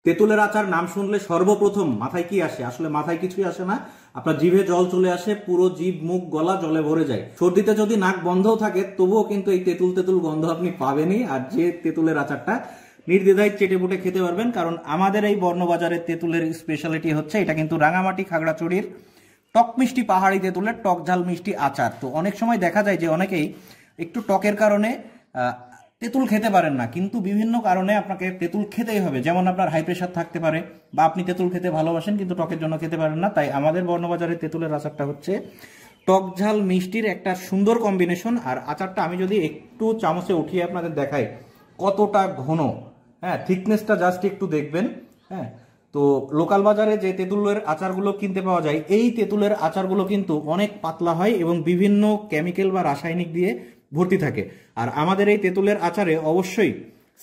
তেঁতুলের আচার নাম শুনলে সর্বপ্রথম মাথায় কি আসে? আসলে মাথায় কিছুই আসে না, আপনার জিভে জল চলে আসে, পুরো জিভ মুখ গলা জলে ভরে যায়। সর্দিতে যদি নাক বন্ধও থাকে তবুও কিন্তু এই তেঁতুল তেঁতুল গন্ধ আপনি পাবেনই। আর যে তেঁতুলের আচারটা নির্দ্বিধায় চেটে পুটে খেতে পারবেন, কারণ আমাদের এই বর্ণবাজারের তেঁতুলের স্পেশালিটি হচ্ছে এটা কিন্তু রাঙামাটি খাগড়াছড়ির টক মিষ্টি পাহাড়ি তেঁতুলের টক ঝাল মিষ্টি আচার। তো অনেক সময় দেখা যায় যে অনেকেই একটু টকের কারণে তেঁতুল খেতে পারেন না, কিন্তু বিভিন্ন কারণে আপনাকে তেঁতুল খেতেই হবে। যেমন আপনার হাই প্রেশার থাকতে পারে, বা আপনি তেঁতুল খেতে ভালোবাসেন কিন্তু টকের জন্য খেতে পারেন না। তাই আমাদের বর্ণবাজারের তেঁতুলের আচারটা হচ্ছে টক ঝাল মিষ্টির একটা সুন্দর কম্বিনেশন। আর আচারটা আমি যদি একটু চামচে উঠিয়ে আপনাদের দেখাই কতটা ঘন, হ্যাঁ, থিকনেসটা জাস্ট একটু দেখবেন। হ্যাঁ, তো লোকাল বাজারে যে তেঁতুলের আচারগুলো কিনতে পাওয়া যায়, এই তেঁতুলের আচারগুলো কিন্তু অনেক পাতলা হয় এবং বিভিন্ন কেমিক্যাল বা রাসায়নিক দিয়ে ভর্তি থাকে। আর আমাদের এই তেঁতুলের আচারে অবশ্যই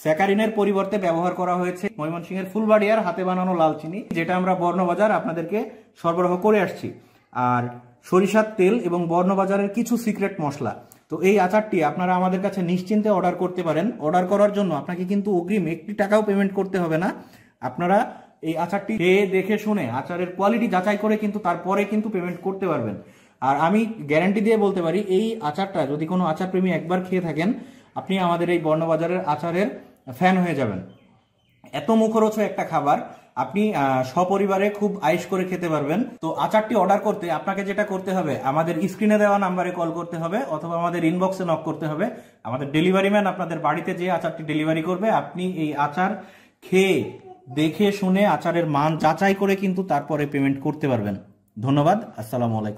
স্যাকারিনের পরিবর্তে ব্যবহার করা হয়েছে ময়মনসিংহের ফুলবাড়িয়ার হাতে বানানো লাল চিনি, যেটা আমরা বর্ণবাজার আপনাদেরকে সরবরাহ করে আসছি, আর সরিষার তেল এবং বর্ণবাজারের কিছু সিক্রেট মশলা। তো এই আচারটি আপনারা আমাদের কাছে নিশ্চিন্তে অর্ডার করতে পারেন। অর্ডার করার জন্য আপনাকে কিন্তু অগ্রিম 1 টাকাও পেমেন্ট করতে হবে না। আপনারা এই আচারটি খেয়ে দেখে শুনে আচারের কোয়ালিটি যাচাই করে কিন্তু তারপরে কিন্তু পেমেন্ট করতে পারবেন। আর আমি গ্যারান্টি দিয়ে বলতে পারি, এই আচারটা যদি কোনো আচার প্রেমী একবার খেয়ে থাকেন, আপনি আমাদের এই বর্ণবাজারের আচারের ফ্যান হয়ে যাবেন। এত মুখরোচক একটা খাবার আপনি সপরিবারে খুব আয়েশ করে খেতে পারবেন। তো আচারটি অর্ডার করতে আপনাকে যেটা করতে হবে, আমাদের স্ক্রিনে দেওয়া নাম্বারে কল করতে হবে অথবা আমাদের ইনবক্সে নক করতে হবে। আমাদের ডেলিভারি ম্যান আপনাদের বাড়িতে যে আচারটি ডেলিভারি করবে, আপনি এই আচার খেয়ে দেখে শুনে আচারের মান যাচাই করে কিন্তু তারপরে পেমেন্ট করতে পারবেন। ধন্যবাদ। আসসালামু আলাইকুম।